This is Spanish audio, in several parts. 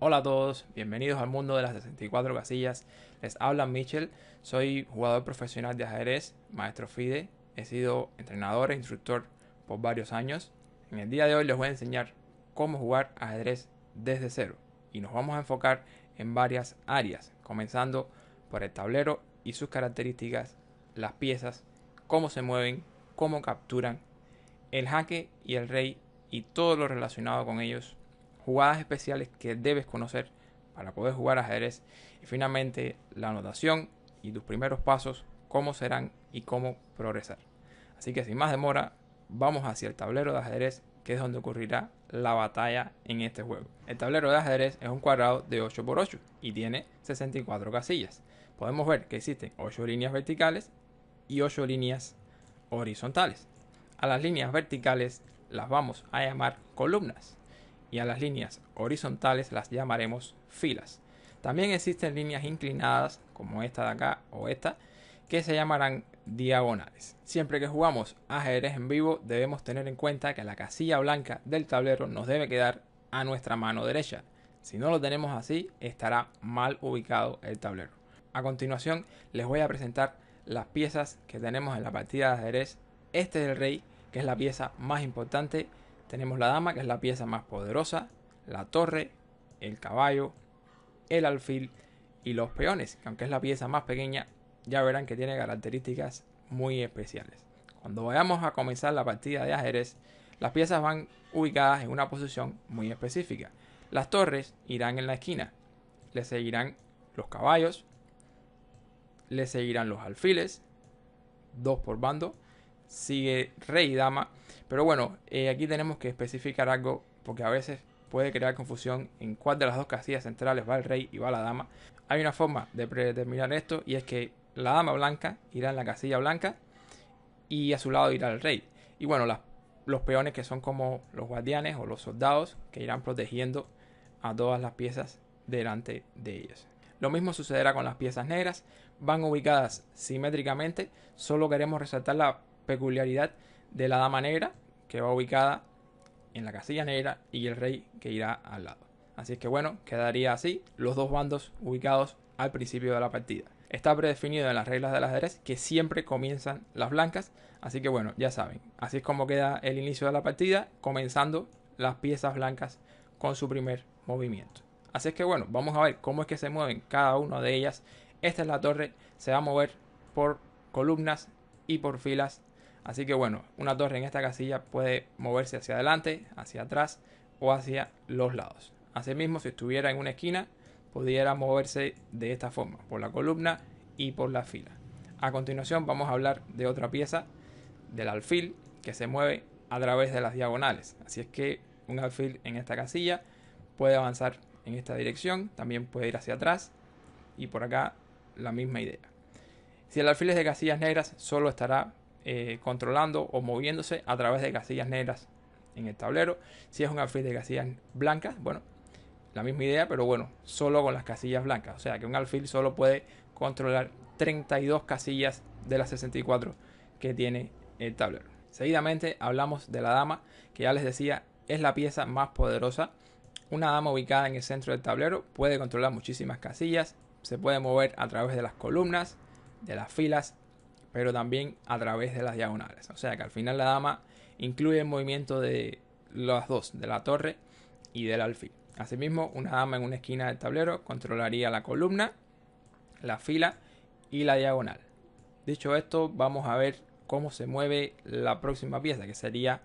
Hola a todos, bienvenidos al mundo de las 64 casillas. Les habla Michel, soy jugador profesional de ajedrez, maestro FIDE, he sido entrenador e instructor por varios años. En el día de hoy les voy a enseñar cómo jugar ajedrez desde cero y nos vamos a enfocar en varias áreas, comenzando por el tablero y sus características, las piezas, cómo se mueven, cómo capturan, el jaque y el rey y todo lo relacionado con ellos, jugadas especiales que debes conocer para poder jugar ajedrez y finalmente la anotación y tus primeros pasos, cómo serán y cómo progresar. Así que sin más demora, vamos hacia el tablero de ajedrez, que es donde ocurrirá la batalla en este juego. El tablero de ajedrez es un cuadrado de 8×8 y tiene 64 casillas. Podemos ver que existen 8 líneas verticales y 8 líneas horizontales. A las líneas verticales las vamos a llamar columnas y a las líneas horizontales las llamaremos filas. También existen líneas inclinadas, como esta de acá o esta, que se llamarán diagonales. Siempre que jugamos ajedrez en vivo debemos tener en cuenta que la casilla blanca del tablero nos debe quedar a nuestra mano derecha. Si no lo tenemos así, estará mal ubicado el tablero. A continuación les voy a presentar las piezas que tenemos en la partida de ajedrez. Este es el rey, que es la pieza más importante. Tenemos la dama, que es la pieza más poderosa, la torre, el caballo, el alfil y los peones, que aunque es la pieza más pequeña, ya verán que tiene características muy especiales. Cuando vayamos a comenzar la partida de ajedrez, las piezas van ubicadas en una posición muy específica. Las torres irán en la esquina, le seguirán los caballos, le seguirán los alfiles, dos por bando, sigue rey y dama. Pero bueno, aquí tenemos que especificar algo porque a veces puede crear confusión en cuál de las dos casillas centrales va el rey y va la dama. Hay una forma de predeterminar esto y es que la dama blanca irá en la casilla blanca y a su lado irá el rey. Y bueno, los peones, que son como los guardianes o los soldados, que irán protegiendo a todas las piezas delante de ellas. Lo mismo sucederá con las piezas negras, van ubicadas simétricamente. Solo queremos resaltar la peculiaridad de la dama negra, que va ubicada en la casilla negra, y el rey, que irá al lado. Así que bueno, quedaría así los dos bandos ubicados al principio de la partida. Está predefinido en las reglas del ajedrez que siempre comienzan las blancas, así que bueno, ya saben, así es como queda el inicio de la partida, comenzando las piezas blancas con su primer movimiento. Así es que bueno, vamos a ver cómo es que se mueven cada una de ellas. Esta es la torre, se va a mover por columnas y por filas. Así que bueno, una torre en esta casilla puede moverse hacia adelante, hacia atrás o hacia los lados. Asimismo, si estuviera en una esquina, pudiera moverse de esta forma, por la columna y por la fila. A continuación vamos a hablar de otra pieza, del alfil, que se mueve a través de las diagonales. Así es que un alfil en esta casilla puede avanzar en esta dirección, también puede ir hacia atrás y por acá la misma idea. Si el alfil es de casillas negras, solo estará controlando o moviéndose a través de casillas negras en el tablero. Si es un alfil de casillas blancas, bueno, la misma idea, pero bueno, solo con las casillas blancas. O sea que un alfil solo puede controlar 32 casillas de las 64 que tiene el tablero. Seguidamente hablamos de la dama, que ya les decía es la pieza más poderosa. Una dama ubicada en el centro del tablero puede controlar muchísimas casillas, se puede mover a través de las columnas, de las filas, pero también a través de las diagonales. O sea que al final la dama incluye el movimiento de las dos, de la torre y del alfil. Asimismo, una dama en una esquina del tablero controlaría la columna, la fila y la diagonal. Dicho esto, vamos a ver cómo se mueve la próxima pieza, que sería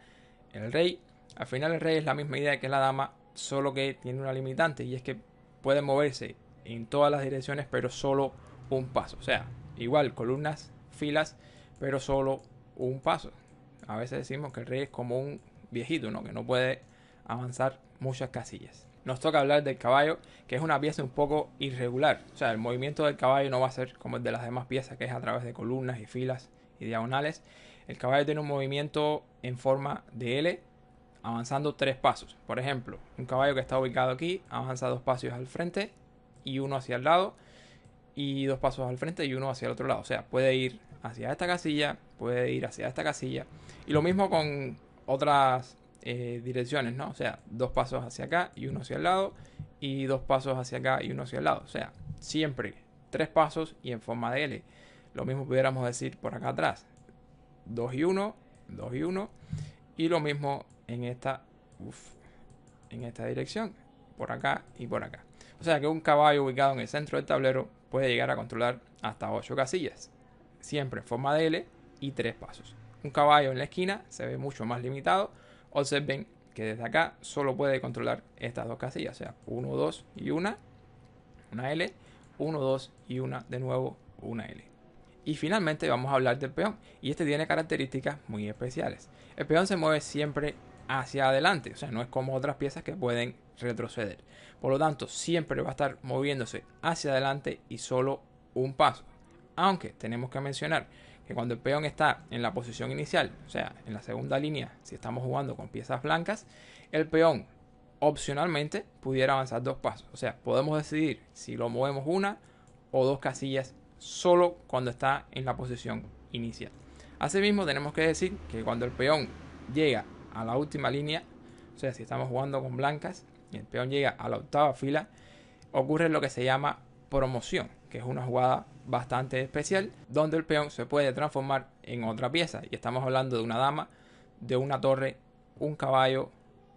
el rey. Al final el rey es la misma idea que la dama, solo que tiene una limitante, y es que puede moverse en todas las direcciones, pero solo un paso. O sea, igual columnas, filas, pero solo un paso. A veces decimos que el rey es como un viejito, ¿no? Que no puede avanzar muchas casillas. Nos toca hablar del caballo, que es una pieza un poco irregular. O sea, el movimiento del caballo no va a ser como el de las demás piezas, que es a través de columnas y filas y diagonales. El caballo tiene un movimiento en forma de L, avanzando 3 pasos. Por ejemplo, un caballo que está ubicado aquí avanza 2 pasos al frente y uno hacia el lado, y 2 pasos al frente y uno hacia el otro lado. O sea, puede ir hacia esta casilla, puede ir hacia esta casilla. Y lo mismo con otras direcciones, ¿no? O sea, 2 pasos hacia acá y uno hacia el lado y 2 pasos hacia acá y uno hacia el lado. O sea, siempre 3 pasos y en forma de L. Lo mismo pudiéramos decir por acá atrás. 2 y 1, 2 y 1. Y lo mismo en esta dirección. Por acá y por acá. O sea que un caballo ubicado en el centro del tablero puede llegar a controlar hasta 8 casillas. Siempre en forma de L y 3 pasos. Un caballo en la esquina se ve mucho más limitado. Observen que desde acá solo puede controlar estas 2 casillas. O sea, 1, 2 y una L. 1, 2 y una de nuevo una L. Y finalmente vamos a hablar del peón. Y este tiene características muy especiales. El peón se mueve siempre hacia adelante. O sea, no es como otras piezas que pueden retroceder. Por lo tanto, siempre va a estar moviéndose hacia adelante y solo un paso. Aunque tenemos que mencionar que cuando el peón está en la posición inicial, o sea, en la segunda línea, si estamos jugando con piezas blancas, el peón opcionalmente pudiera avanzar 2 pasos. O sea, podemos decidir si lo movemos 1 o 2 casillas solo cuando está en la posición inicial. Asimismo, tenemos que decir que cuando el peón llega a la última línea, o sea, si estamos jugando con blancas y el peón llega a la octava fila, ocurre lo que se llama promoción, que es una jugada bastante especial donde el peón se puede transformar en otra pieza. Y estamos hablando de una dama, de una torre, un caballo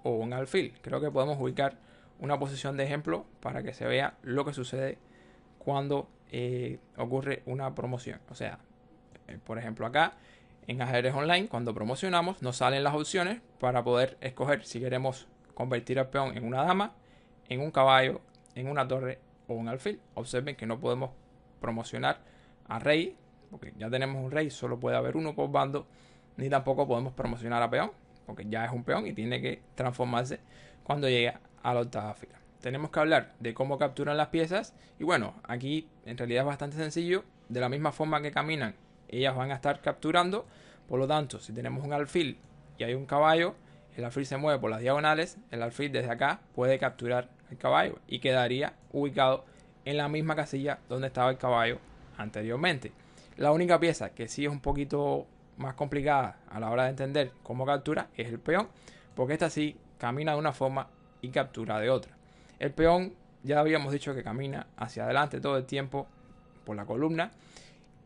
o un alfil. Creo que podemos ubicar una posición de ejemplo para que se vea lo que sucede cuando ocurre una promoción. O sea, por ejemplo acá en ajedrez online, cuando promocionamos nos salen las opciones para poder escoger si queremos convertir al peón en una dama, en un caballo, en una torre o un alfil. Observen que no podemos promocionar a rey, porque ya tenemos un rey, solo puede haber uno por bando, ni tampoco podemos promocionar a peón, porque ya es un peón y tiene que transformarse cuando llegue a la octava fila. Tenemos que hablar de cómo capturan las piezas y bueno, aquí en realidad es bastante sencillo. De la misma forma que caminan, ellas van a estar capturando. Por lo tanto, si tenemos un alfil y hay un caballo, el alfil se mueve por las diagonales, el alfil desde acá puede capturar el caballo y quedaría ubicado en la misma casilla donde estaba el caballo anteriormente. La única pieza que sí es un poquito más complicada a la hora de entender cómo captura es el peón, porque esta sí camina de una forma y captura de otra. El peón ya habíamos dicho que camina hacia adelante todo el tiempo por la columna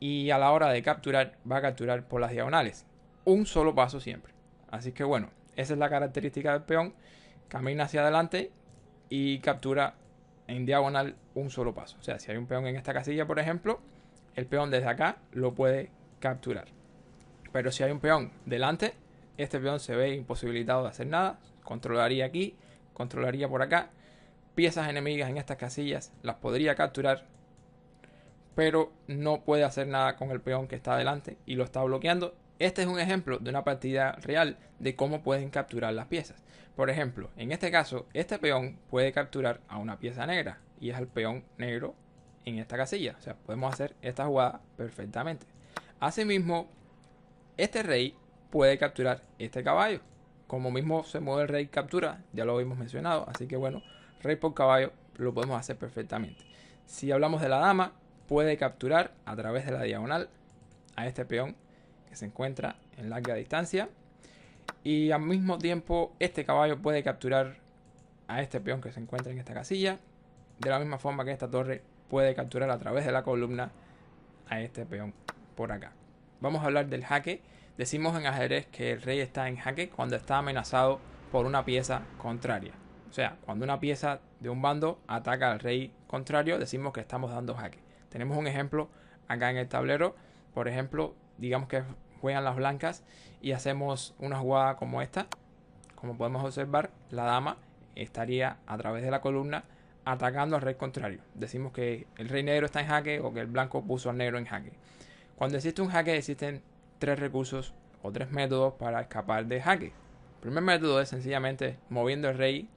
y a la hora de capturar va a capturar por las diagonales. Un solo paso siempre. Así que bueno, esa es la característica del peón. Camina hacia adelante y captura en diagonal un solo paso. O sea, si hay un peón en esta casilla, por ejemplo, el peón desde acá lo puede capturar. Pero si hay un peón delante, este peón se ve imposibilitado de hacer nada. Controlaría aquí, controlaría por acá. Piezas enemigas en estas casillas las podría capturar, pero no puede hacer nada con el peón que está delante y lo está bloqueando. Este es un ejemplo de una partida real de cómo pueden capturar las piezas. Por ejemplo, en este caso, este peón puede capturar a una pieza negra y es el peón negro en esta casilla. O sea, podemos hacer esta jugada perfectamente. Asimismo, este rey puede capturar este caballo. Como mismo se mueve el rey captura, ya lo habíamos mencionado. Así que bueno, rey por caballo lo podemos hacer perfectamente. Si hablamos de la dama, puede capturar a través de la diagonal a este peón que se encuentra en larga distancia. Y al mismo tiempo este caballo puede capturar a este peón que se encuentra en esta casilla. De la misma forma que esta torre puede capturar a través de la columna a este peón por acá. Vamos a hablar del jaque. Decimos en ajedrez que el rey está en jaque cuando está amenazado por una pieza contraria. O sea, cuando una pieza de un bando ataca al rey contrario, decimos que estamos dando jaque. Tenemos un ejemplo acá en el tablero. Por ejemplo, digamos que juegan las blancas y hacemos una jugada como esta. Como podemos observar, la dama estaría a través de la columna atacando al rey contrario. Decimos que el rey negro está en jaque o que el blanco puso al negro en jaque. Cuando existe un jaque existen 3 recursos o 3 métodos para escapar de jaque. El primer método es sencillamente moviendo el rey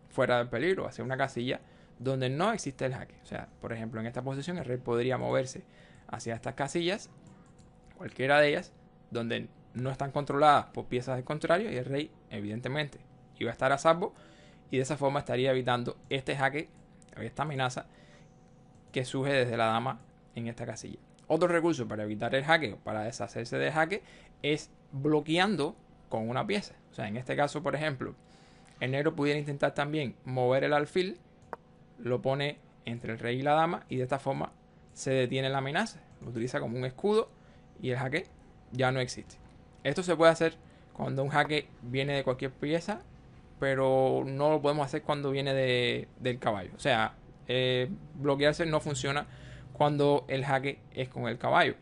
fuera del peligro, hacia una casilla donde no existe el jaque. O sea, por ejemplo, en esta posición el rey podría moverse hacia estas casillas, cualquiera de ellas, donde no están controladas por piezas del contrario y el rey evidentemente iba a estar a salvo y de esa forma estaría evitando este jaque, esta amenaza que surge desde la dama en esta casilla. Otro recurso para evitar el jaque o para deshacerse del jaque es bloqueando con una pieza. O sea, en este caso, por ejemplo, el negro pudiera intentar también mover el alfil lo pone entre el rey y la dama y de esta forma se detiene la amenaza. Lo utiliza como un escudo y el jaque ya no existe. Esto se puede hacer cuando un jaque viene de cualquier pieza, pero no lo podemos hacer cuando viene del caballo. O sea, bloquearse no funciona cuando el jaque es con el caballo.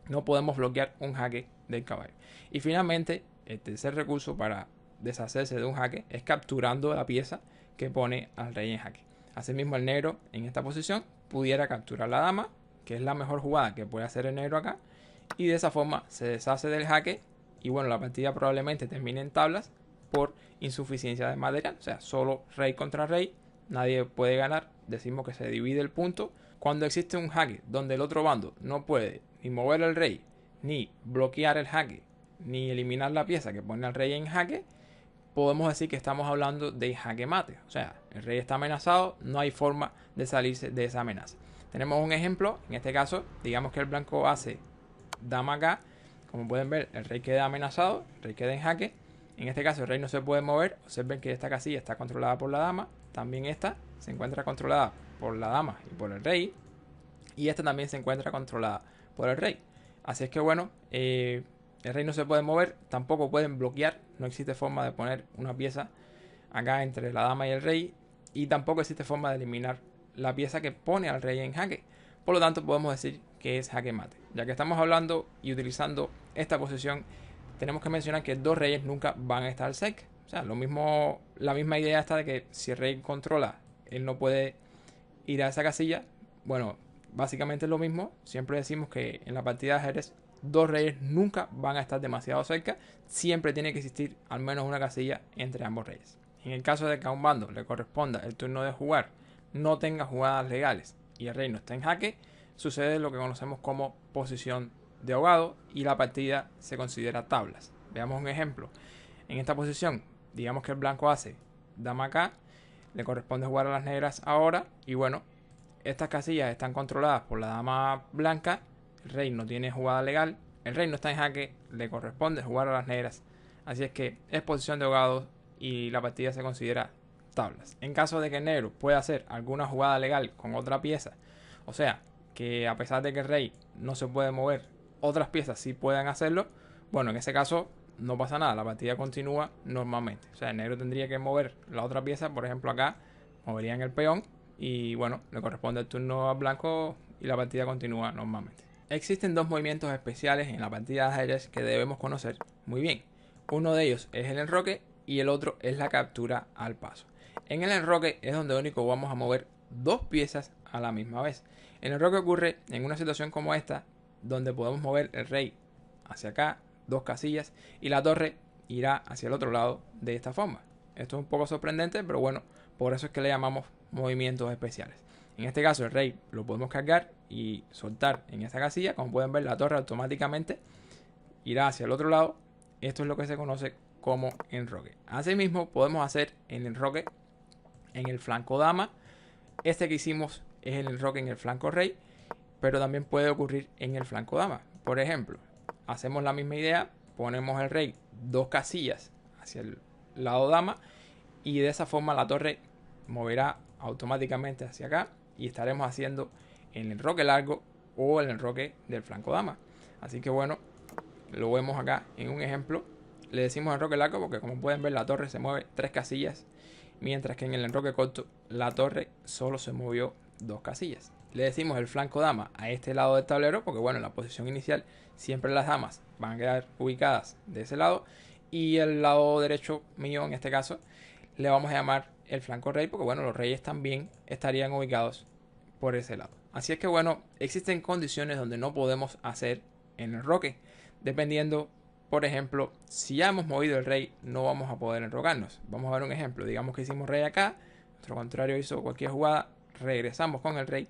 No podemos bloquear un jaque del caballo. Y finalmente, el tercer recurso para deshacerse de un jaque es capturando la pieza que pone al rey en jaque. Asimismo, el negro en esta posición pudiera capturar la dama, que es la mejor jugada que puede hacer el negro acá, y de esa forma se deshace del jaque y bueno, la partida probablemente termine en tablas por insuficiencia de material. O sea, solo rey contra rey, nadie puede ganar. Decimos que se divide el punto. Cuando existe un jaque donde el otro bando no puede ni mover el rey, ni bloquear el jaque, ni eliminar la pieza que pone al rey en jaque, podemos decir que estamos hablando de jaque mate. O sea, el rey está amenazado, no hay forma de salirse de esa amenaza. Tenemos un ejemplo, en este caso, digamos que el blanco hace dama acá. Como pueden ver, el rey queda amenazado, el rey queda en jaque. En este caso, el rey no se puede mover. Observen que esta casilla está controlada por la dama. También esta se encuentra controlada por la dama y por el rey. Y esta también se encuentra controlada por el rey. Así es que bueno, el rey no se puede mover. Tampoco pueden bloquear. No existe forma de poner una pieza acá entre la dama y el rey. Y tampoco existe forma de eliminar la pieza que pone al rey en jaque. Por lo tanto, podemos decir que es jaque mate. Ya que estamos hablando y utilizando esta posición, tenemos que mencionar que dos reyes nunca van a estar cerca. O sea, la misma idea está de que si el rey controla, él no puede ir a esa casilla. Bueno, básicamente es lo mismo. Siempre decimos que en la partida de ajedrez, dos reyes nunca van a estar demasiado cerca. Siempre tiene que existir al menos una casilla entre ambos reyes. En el caso de que a un bando le corresponda el turno de jugar, no tenga jugadas legales y el rey no está en jaque, sucede lo que conocemos como posición de ahogado y la partida se considera tablas. Veamos un ejemplo. En esta posición, digamos que el blanco hace dama acá, le corresponde jugar a las negras ahora y bueno, estas casillas están controladas por la dama blanca, el rey no tiene jugada legal, el rey no está en jaque, le corresponde jugar a las negras, así es que es posición de ahogado y la partida se considera tablas. En caso de que el negro pueda hacer alguna jugada legal con otra pieza, o sea, que a pesar de que el rey no se puede mover, otras piezas sí puedan hacerlo, bueno, en ese caso no pasa nada, la partida continúa normalmente. O sea, el negro tendría que mover la otra pieza, por ejemplo acá, moverían el peón y bueno, le corresponde el turno al blanco y la partida continúa normalmente. Existen dos movimientos especiales en la partida de ajedrez que debemos conocer muy bien. Uno de ellos es el enroque y el otro es la captura al paso. En el enroque es donde único vamos a mover dos piezas a la misma vez. El enroque ocurre en una situación como esta, donde podemos mover el rey hacia acá, dos casillas, y la torre irá hacia el otro lado de esta forma. Esto es un poco sorprendente, pero bueno, por eso es que le llamamos movimientos especiales. En este caso el rey lo podemos cargar y soltar en esta casilla. Como pueden ver, la torre automáticamente irá hacia el otro lado. Esto es lo que se conoce como enroque. Asimismo, podemos hacer el enroque en el flanco dama. Este que hicimos es el enroque en el flanco rey, pero también puede ocurrir en el flanco dama. Por ejemplo, hacemos la misma idea, ponemos el rey dos casillas hacia el lado dama y de esa forma la torre moverá automáticamente hacia acá y estaremos haciendo el enroque largo o el enroque del flanco dama. Así que bueno, lo vemos acá en un ejemplo. Le decimos enroque largo porque como pueden ver la torre se mueve tres casillas, mientras que en el enroque corto la torre solo se movió dos casillas. Le decimos el flanco dama a este lado del tablero porque bueno, en la posición inicial siempre las damas van a quedar ubicadas de ese lado y el lado derecho mío en este caso le vamos a llamar el flanco rey porque bueno, los reyes también estarían ubicados por ese lado. Así es que bueno, existen condiciones donde no podemos hacer el enroque, dependiendo, por ejemplo, si ya hemos movido el rey no vamos a poder enrocarnos. Vamos a ver un ejemplo, digamos que hicimos rey acá, nuestro contrario hizo cualquier jugada, regresamos con el rey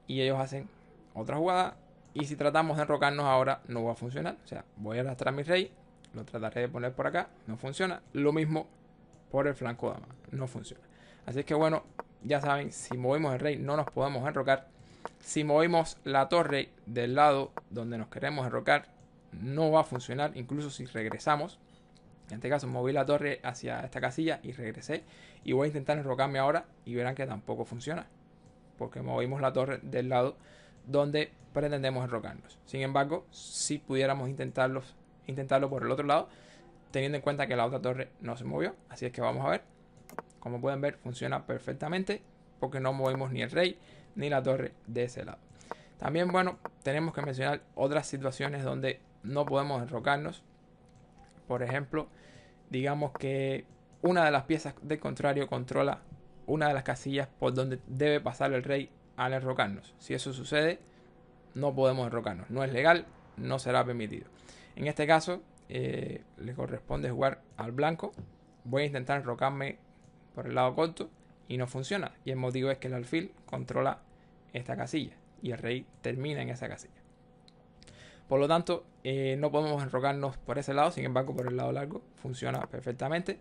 y ellos hacen otra jugada y si tratamos de enrocarnos ahora no va a funcionar. O sea, voy a arrastrar mi rey, lo trataré de poner por acá, no funciona. Lo mismo por el flanco dama, no funciona. Así que bueno, ya saben, si movimos el rey no nos podemos enrocar. Si movimos la torre del lado donde nos queremos enrocar no va a funcionar, incluso si regresamos. En este caso moví la torre hacia esta casilla y regresé. Y voy a intentar enrocarme ahora y verán que tampoco funciona, porque movimos la torre del lado donde pretendemos enrocarnos. Sin embargo, si pudiéramos intentarlo por el otro lado, teniendo en cuenta que la otra torre no se movió. Así es que vamos a ver. Como pueden ver, funciona perfectamente porque no movimos ni el rey ni la torre de ese lado. También, bueno, tenemos que mencionar otras situaciones donde no podemos enrocarnos. Por ejemplo, digamos que una de las piezas del contrario controla una de las casillas por donde debe pasar el rey al enrocarnos. Si eso sucede, no podemos enrocarnos. No es legal, no será permitido. En este caso, le corresponde jugar al blanco. Voy a intentar enrocarme por el lado corto y no funciona. Y el motivo es que el alfil controla esta casilla y el rey termina en esa casilla. Por lo tanto, no podemos enrocarnos por ese lado. Sin embargo, por el lado largo funciona perfectamente.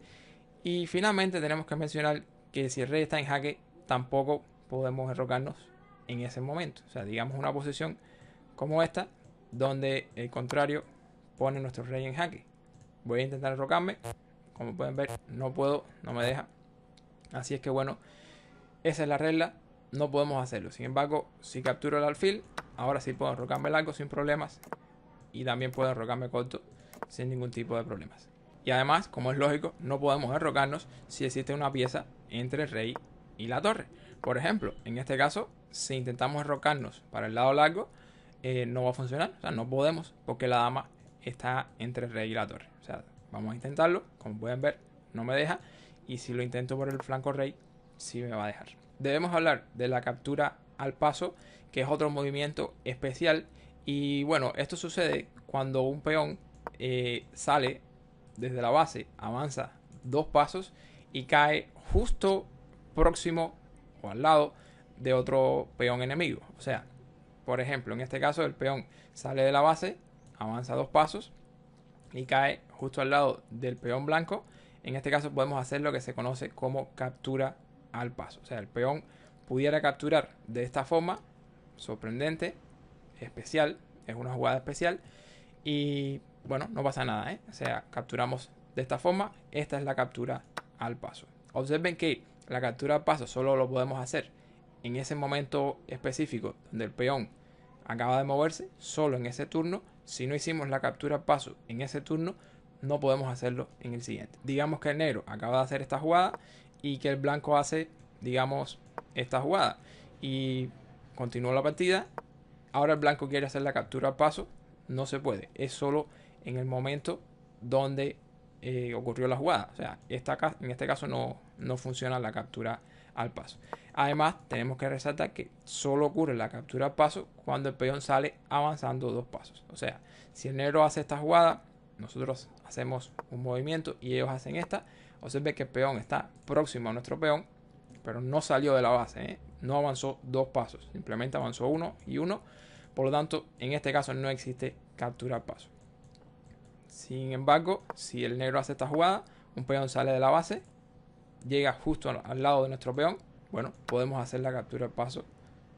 Y finalmente tenemos que mencionar que si el rey está en jaque, tampoco podemos enrocarnos en ese momento. O sea, digamos una posición como esta, donde el contrario pone nuestro rey en jaque. Voy a intentar enrocarme. Como pueden ver, no puedo, no me deja. Así es que bueno, esa es la regla. No podemos hacerlo. Sin embargo, si capturo el alfil, ahora sí puedo enrocarme largo sin problemas. Y también puedo enrocarme corto sin ningún tipo de problemas. Y además, como es lógico, no podemos enrocarnos si existe una pieza entre el rey y la torre. Por ejemplo, en este caso, si intentamos enrocarnos para el lado largo, no va a funcionar. O sea, no podemos porque la dama está entre el rey y la torre. O sea, vamos a intentarlo. Como pueden ver, no me deja. Y si lo intento por el flanco rey, sí me va a dejar. Debemos hablar de la captura al paso, que es otro movimiento especial. Y bueno, esto sucede cuando un peón sale desde la base, avanza 2 pasos y cae justo próximo o al lado de otro peón enemigo. O sea, por ejemplo, en este caso el peón sale de la base, avanza 2 pasos y cae justo al lado del peón blanco. En este caso podemos hacer lo que se conoce como captura al paso. O sea, el peón pudiera capturar de esta forma, sorprendente, especial, es una jugada especial y bueno, no pasa nada, O sea, capturamos de esta forma. Esta es la captura al paso. Observen que la captura al paso solo lo podemos hacer en ese momento específico donde el peón acaba de moverse, solo en ese turno. Si no hicimos la captura al paso en ese turno, no podemos hacerlo en el siguiente. Digamos que el negro acaba de hacer esta jugada y que el blanco hace, digamos, esta jugada y continúa la partida. Ahora el blanco quiere hacer la captura al paso, no se puede, es solo en el momento donde ocurrió la jugada. O sea, en este caso no funciona la captura al paso. Además, tenemos que resaltar que solo ocurre la captura al paso cuando el peón sale avanzando 2 pasos. O sea, si el negro hace esta jugada, nosotros hacemos un movimiento y ellos hacen esta. Observen que el peón está próximo a nuestro peón, pero no salió de la base, no avanzó 2 pasos, simplemente avanzó 1 y 1. Por lo tanto, en este caso no existe captura al paso. Sin embargo, si el negro hace esta jugada, un peón sale de la base, llega justo al lado de nuestro peón, bueno, podemos hacer la captura al paso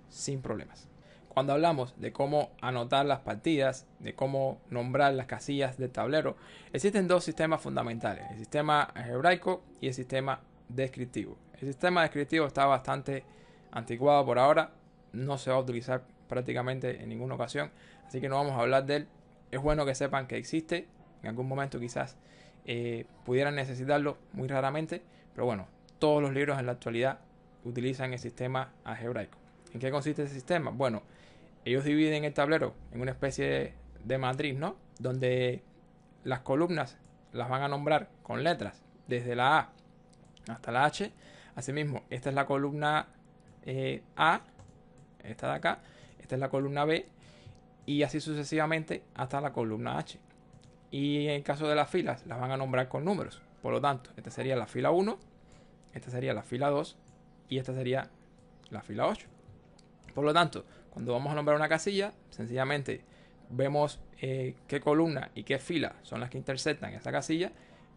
sin problemas. Cuando hablamos de cómo anotar las partidas, de cómo nombrar las casillas del tablero, existen 2 sistemas fundamentales: el sistema algebraico y el sistema descriptivo. El sistema descriptivo está bastante anticuado por ahora, no se va a utilizar prácticamente en ninguna ocasión, así que no vamos a hablar de él. Es bueno que sepan que existe, en algún momento quizás pudieran necesitarlo, muy raramente, pero bueno, todos los libros en la actualidad utilizan el sistema algebraico. ¿En qué consiste ese sistema? Bueno, ellos dividen el tablero en una especie de matriz, ¿no? Donde las columnas las van a nombrar con letras desde la A hasta la H. Asimismo, esta es la columna A, esta de acá, esta es la columna B y así sucesivamente hasta la columna H. Y en el caso de las filas, las van a nombrar con números. Por lo tanto, esta sería la fila 1, esta sería la fila 2 y esta sería la fila 8. Por lo tanto, cuando vamos a nombrar una casilla, sencillamente vemos qué columna y qué fila son las que intersectan esa casilla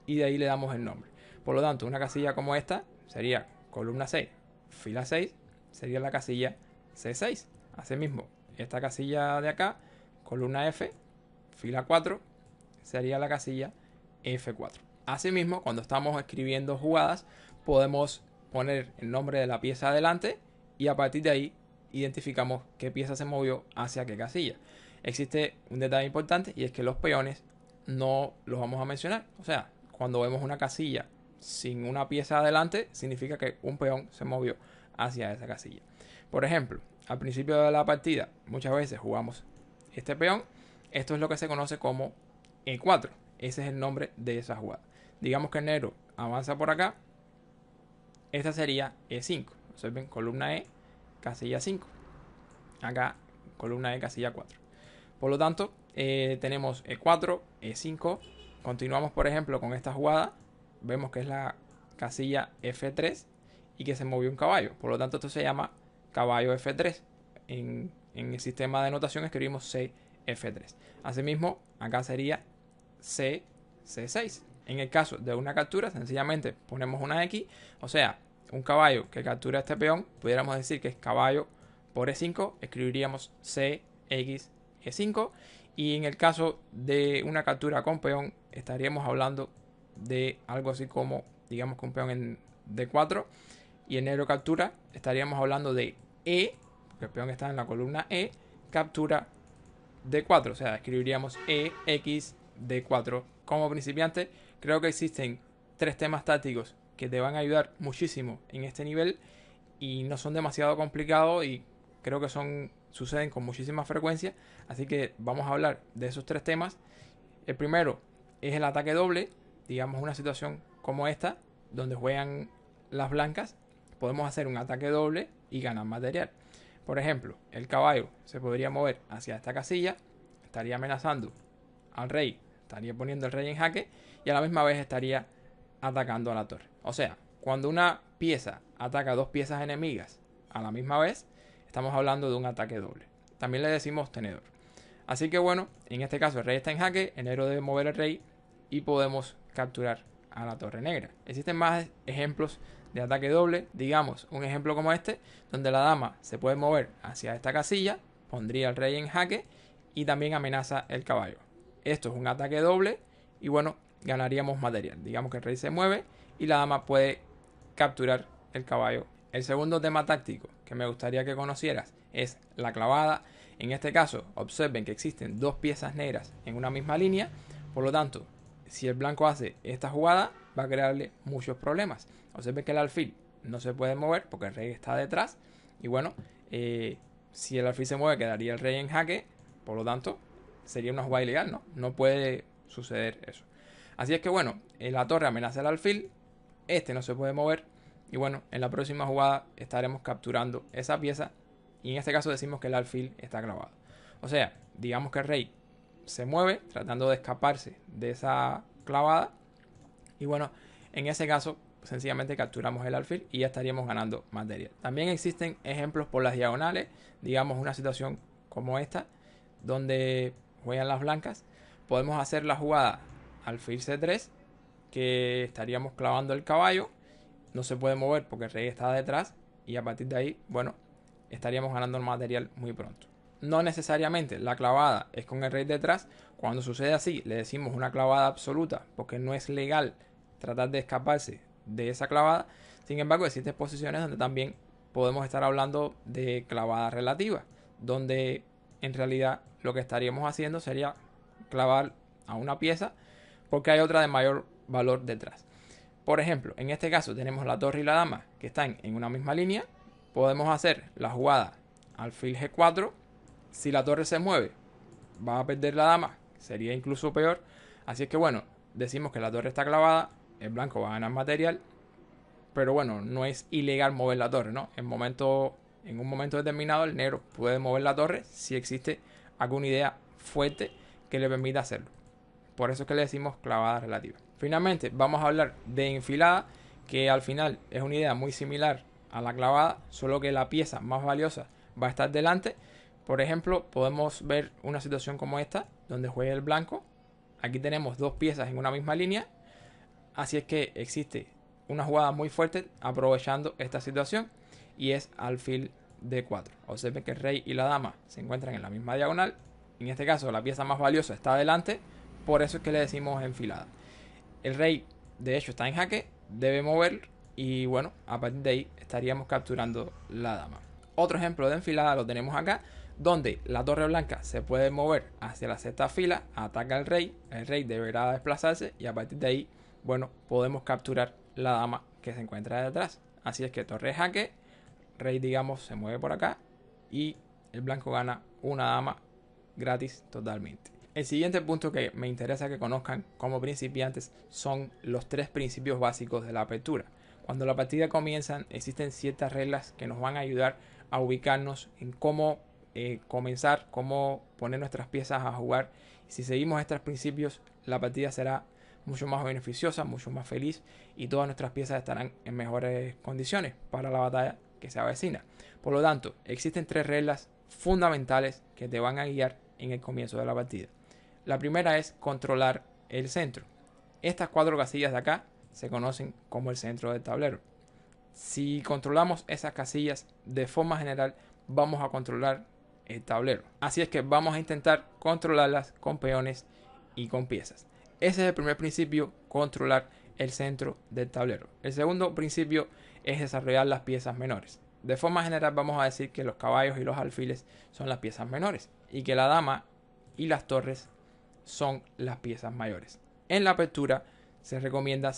y de ahí le damos el nombre. Por lo tanto, una casilla como esta sería columna 6, fila 6, sería la casilla C6. Asimismo, esta casilla de acá, columna F, fila 4, sería la casilla F4. Asimismo, cuando estamos escribiendo jugadas, podemos poner el nombre de la pieza adelante y a partir de ahí identificamos qué pieza se movió hacia qué casilla. Existe un detalle importante y es que los peones no los vamos a mencionar. O sea, cuando vemos una casilla sin una pieza adelante, significa que un peón se movió hacia esa casilla. Por ejemplo, al principio de la partida muchas veces jugamos este peón. Esto es lo que se conoce como E4. Ese es el nombre de esa jugada. Digamos que el negro avanza por acá. Esta sería E5. Observen, columna E, casilla 5. Acá, columna E, casilla 4. Por lo tanto, tenemos E4, E5. Continuamos, por ejemplo, con esta jugada. Vemos que es la casilla F3 y que se movió un caballo. Por lo tanto, esto se llama caballo F3. En el sistema de notación escribimos CF3. Asimismo, acá sería C6. En el caso de una captura, sencillamente ponemos una X, o sea, un caballo que captura este peón, pudiéramos decir que es caballo por E5, escribiríamos CX E5. Y en el caso de una captura con peón, estaríamos hablando de algo así como, digamos que un peón en D4 y el negro captura, estaríamos hablando de E, porque el peón está en la columna E, captura D4, o sea, escribiríamos EX D4. Como principiante, creo que existen 3 temas tácticos que te van a ayudar muchísimo en este nivel y no son demasiado complicados y creo que suceden con muchísima frecuencia, así que vamos a hablar de esos 3 temas. El primero es el ataque doble. Digamos una situación como esta, donde juegan las blancas, podemos hacer un ataque doble y ganar material. Por ejemplo, el caballo se podría mover hacia esta casilla, estaría amenazando al rey, estaría poniendo el rey en jaque y a la misma vez estaría atacando a la torre. O sea, cuando una pieza ataca 2 piezas enemigas a la misma vez, estamos hablando de un ataque doble. También le decimos tenedor. Así que bueno, en este caso el rey está en jaque, el negro debe mover el rey y podemos capturar a la torre negra. Existen más ejemplos de ataque doble. Digamos, un ejemplo como este, donde la dama se puede mover hacia esta casilla, pondría el rey en jaque y también amenaza el caballo. Esto es un ataque doble y bueno, ganaríamos material. Digamos que el rey se mueve y la dama puede capturar el caballo. El segundo tema táctico que me gustaría que conocieras es la clavada. En este caso, observen que existen 2 piezas negras en una misma línea, por lo tanto, si el blanco hace esta jugada, va a crearle muchos problemas. Observen que el alfil no se puede mover porque el rey está detrás. Y bueno, si el alfil se mueve, quedaría el rey en jaque. Por lo tanto, sería una jugada ilegal, ¿no? No puede suceder eso. Así es que bueno, la torre amenaza el alfil. Este no se puede mover. Y bueno, en la próxima jugada estaremos capturando esa pieza. Y en este caso decimos que el alfil está clavado. O sea, digamos que el rey se mueve tratando de escaparse de esa clavada y bueno, en ese caso sencillamente capturamos el alfil y ya estaríamos ganando material. También existen ejemplos por las diagonales. Digamos una situación como esta donde juegan las blancas, podemos hacer la jugada alfil C3, que estaríamos clavando el caballo, no se puede mover porque el rey está detrás y a partir de ahí, bueno, estaríamos ganando el material muy pronto. No necesariamente la clavada es con el rey detrás. Cuando sucede así, le decimos una clavada absoluta porque no es legal tratar de escaparse de esa clavada. Sin embargo, existen posiciones donde también podemos estar hablando de clavada relativa, donde en realidad lo que estaríamos haciendo sería clavar a una pieza porque hay otra de mayor valor detrás. Por ejemplo, en este caso tenemos la torre y la dama que están en una misma línea. Podemos hacer la jugada alfil G4. Si la torre se mueve, va a perder la dama, sería incluso peor. Así es que bueno, decimos que la torre está clavada, el blanco va a ganar material, pero bueno, no es ilegal mover la torre, ¿no? En un momento determinado el negro puede mover la torre si existe alguna idea fuerte que le permita hacerlo. Por eso es que le decimos clavada relativa. Finalmente vamos a hablar de enfilada, que al final es una idea muy similar a la clavada, solo que la pieza más valiosa va a estar delante. Por ejemplo, podemos ver una situación como esta, donde juega el blanco. Aquí tenemos 2 piezas en una misma línea. Así es que existe una jugada muy fuerte aprovechando esta situación y es alfil D4. Observen que el rey y la dama se encuentran en la misma diagonal. En este caso la pieza más valiosa está adelante, por eso es que le decimos enfilada. El rey de hecho está en jaque, debe mover y bueno, a partir de ahí estaríamos capturando la dama. Otro ejemplo de enfilada lo tenemos acá, donde la torre blanca se puede mover hacia la sexta fila, ataca al rey, el rey deberá desplazarse y a partir de ahí, bueno, podemos capturar la dama que se encuentra detrás. Así es que torre de jaque, rey digamos se mueve por acá y el blanco gana una dama gratis totalmente. El siguiente punto que me interesa que conozcan como principiantes son los 3 principios básicos de la apertura. Cuando la partida comienza existen ciertas reglas que nos van a ayudar a ubicarnos en cómo comenzar, cómo poner nuestras piezas a jugar. Si seguimos estos principios, la partida será mucho más beneficiosa, mucho más feliz y todas nuestras piezas estarán en mejores condiciones para la batalla que se avecina. Por lo tanto, existen 3 reglas fundamentales que te van a guiar en el comienzo de la partida. La primera es controlar el centro. Estas 4 casillas de acá se conocen como el centro del tablero. Si controlamos esas casillas, de forma general vamos a controlar el tablero. Así es que vamos a intentar controlarlas con peones y con piezas. Ese es el primer principio, controlar el centro del tablero. El segundo principio es desarrollar las piezas menores. De forma general vamos a decir que los caballos y los alfiles son las piezas menores y que la dama y las torres son las piezas mayores. En la apertura se recomienda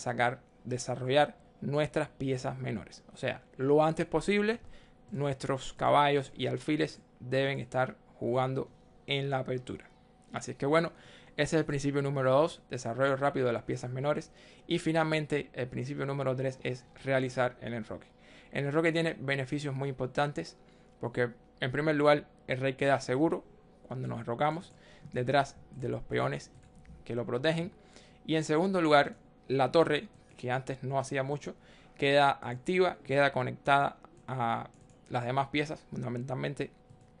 desarrollar nuestras piezas menores. O sea, lo antes posible, nuestros caballos y alfiles deben estar jugando en la apertura. Así es que bueno, ese es el principio número 2, desarrollo rápido de las piezas menores. Y finalmente, el principio número 3 es realizar el enroque. El enroque tiene beneficios muy importantes porque, en primer lugar, el rey queda seguro cuando nos enrocamos detrás de los peones que lo protegen. Y en segundo lugar, la torre, que antes no hacía mucho, queda activa, queda conectada a las demás piezas, fundamentalmente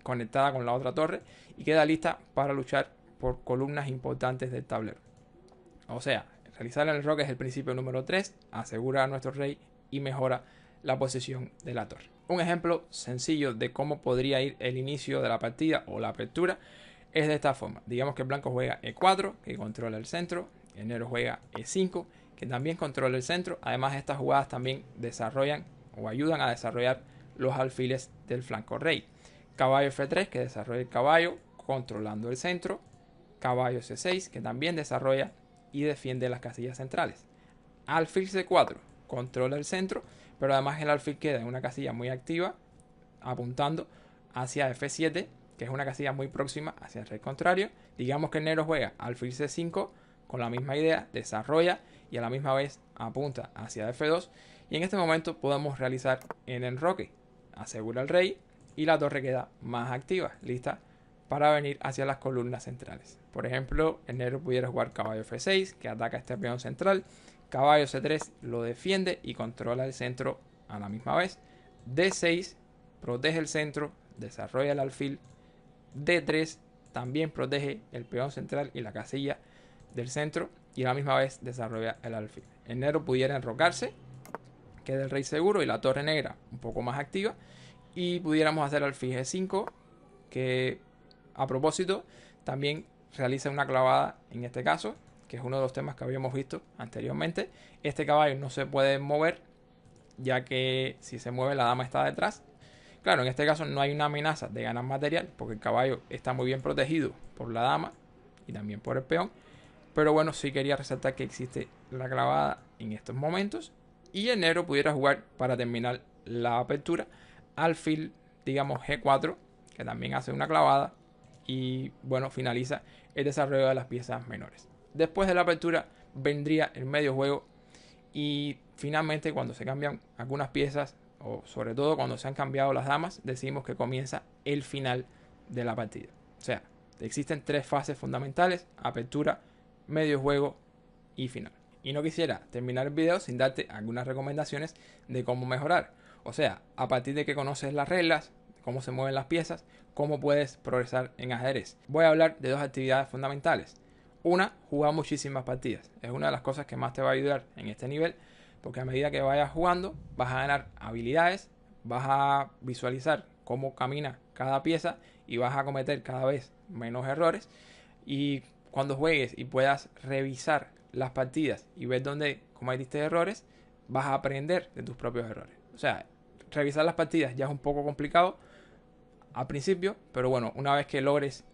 conectada con la otra torre, y queda lista para luchar por columnas importantes del tablero. O sea, realizar el enroque es el principio número 3, asegura a nuestro rey y mejora la posición de la torre. Un ejemplo sencillo de cómo podría ir el inicio de la partida o la apertura es de esta forma. Digamos que el blanco juega E4, que controla el centro, el negro juega E5, que también controla el centro. Además, estas jugadas también desarrollan o ayudan a desarrollar los alfiles del flanco rey. Caballo F3, que desarrolla el caballo controlando el centro. Caballo C6, que también desarrolla y defiende las casillas centrales. Alfil C4, controla el centro, pero además el alfil queda en una casilla muy activa, apuntando hacia F7, que es una casilla muy próxima hacia el rey contrario. Digamos que el negro juega alfil C5 con la misma idea, desarrolla y a la misma vez apunta hacia F2. Y en este momento podemos realizar el enroque. Asegura el rey y la torre queda más activa, lista para venir hacia las columnas centrales. Por ejemplo, el negro pudiera jugar caballo F6, que ataca este peón central. Caballo C3 lo defiende y controla el centro a la misma vez. D6 protege el centro, desarrolla el alfil. D3 también protege el peón central y la casilla del centro y a la misma vez desarrolla el alfil. El negro pudiera enrocarse, queda el rey seguro y la torre negra un poco más activa, y pudiéramos hacer alfil G5, que a propósito también realiza una clavada en este caso, que es uno de los temas que habíamos visto anteriormente. Este caballo no se puede mover, ya que si se mueve la dama está detrás. Claro, en este caso no hay una amenaza de ganar material, porque el caballo está muy bien protegido por la dama y también por el peón. Pero bueno, sí quería resaltar que existe la clavada en estos momentos. Y el negro pudiera jugar para terminar la apertura alfil, digamos G4, que también hace una clavada. Y bueno, finaliza el desarrollo de las piezas menores. Después de la apertura vendría el medio juego. Y finalmente, cuando se cambian algunas piezas, o sobre todo cuando se han cambiado las damas, decimos que comienza el final de la partida. O sea, existen 3 fases fundamentales: apertura, medio juego y final. Y no quisiera terminar el video sin darte algunas recomendaciones de cómo mejorar. O sea, a partir de que conoces las reglas, cómo se mueven las piezas, cómo puedes progresar en ajedrez. Voy a hablar de 2 actividades fundamentales. Una, jugar muchísimas partidas. Es una de las cosas que más te va a ayudar en este nivel, porque a medida que vayas jugando vas a ganar habilidades, vas a visualizar cómo camina cada pieza y vas a cometer cada vez menos errores. Y cuando juegues y puedas revisar las partidas y ver dónde cometiste errores, vas a aprender de tus propios errores. O sea, revisar las partidas ya es un poco complicado al principio, pero bueno, una vez que logres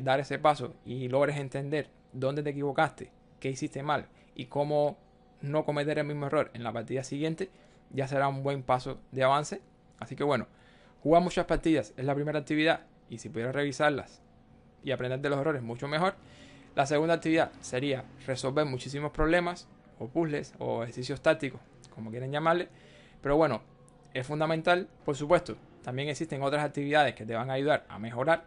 dar ese paso y logres entender dónde te equivocaste, qué hiciste mal y cómo no cometer el mismo error en la partida siguiente, ya será un buen paso de avance. Así que bueno, jugar muchas partidas es la primera actividad, y si pudieras revisarlas y aprender de los errores, mucho mejor. La segunda actividad sería resolver muchísimos problemas o puzzles o ejercicios tácticos, como quieren llamarle. Pero bueno, es fundamental, por supuesto. También existen otras actividades que te van a ayudar a mejorar.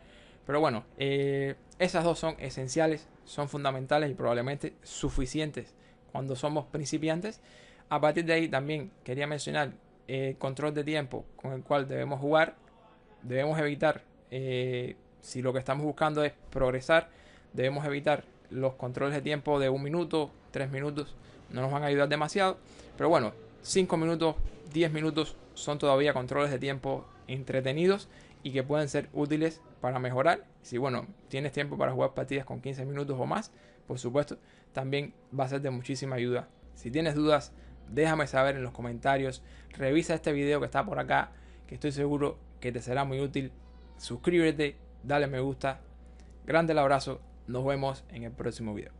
Pero bueno, esas dos son esenciales, son fundamentales y probablemente suficientes cuando somos principiantes. A partir de ahí también quería mencionar el control de tiempo con el cual debemos jugar. Debemos evitar, si lo que estamos buscando es progresar, debemos evitar los controles de tiempo de 1 minuto, 3 minutos. No nos van a ayudar demasiado. Pero bueno, 5 minutos, 10 minutos son todavía controles de tiempo entretenidos y que pueden ser útiles para mejorar. Si bueno, tienes tiempo para jugar partidas con 15 minutos o más, por supuesto, también va a ser de muchísima ayuda. Si tienes dudas, déjame saber en los comentarios. Revisa este video que está por acá, que estoy seguro que te será muy útil. Suscríbete, dale me gusta. Grande el abrazo, nos vemos en el próximo video.